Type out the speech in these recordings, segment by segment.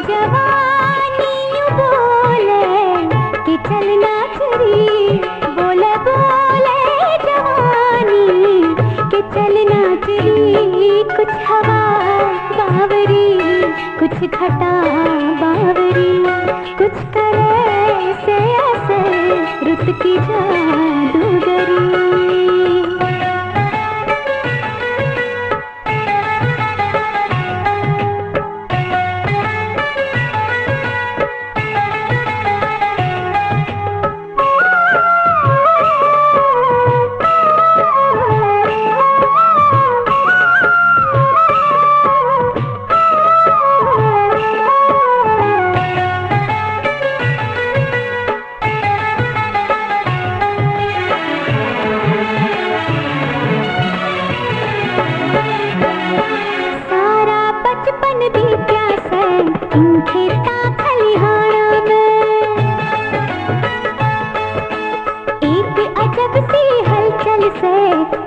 जवानी यूं बोले कि चलना चली, बोले बोले जवानी कि चलना चली। कुछ हवा बावरी, कुछ घटा बावरी, कुछ करे से ऐसे रुत की जादूगरी।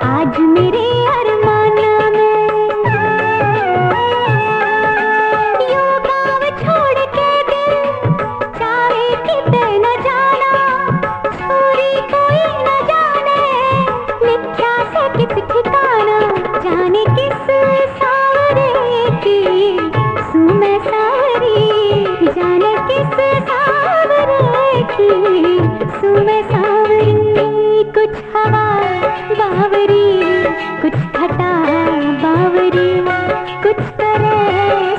आज मेरे अरमाना में यूं गाँव छोड़ के दिल चाहे किते न जाना, छोरी कोई न जाने लिखा से किस ठिकाना। जाने किस सावरे की सुमे सावरी, जाने किस सावरे की सुमे सावरी। कुछ हवा बावरी, कुछ घटा बावरी, कुछ करे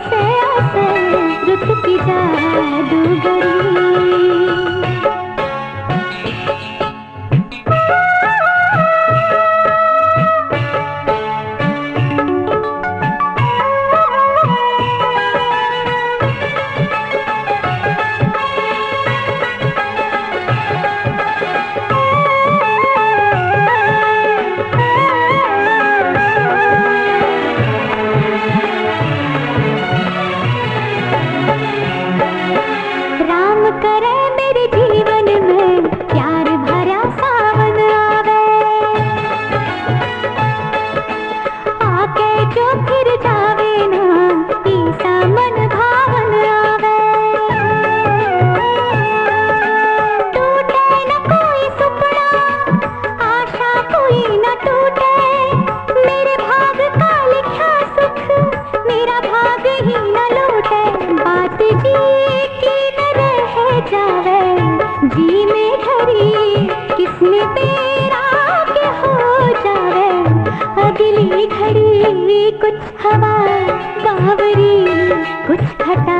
से ऐसे रुत की जादूगरी। करे मेरे जीवन में प्यार भरा सावन आवे, आके जो फिर जावे ना ऐसा मन भावन आवे। टूटे न कोई सपना, आशा कोई न टूटे, मेरे भाग का लिखा सुख मेरा भाग ही न लूटे। बात जी जावे जी में घड़ी किसने तेरा के हो जावे अगली घड़ी। कुछ हवा बावरी, कुछ घटा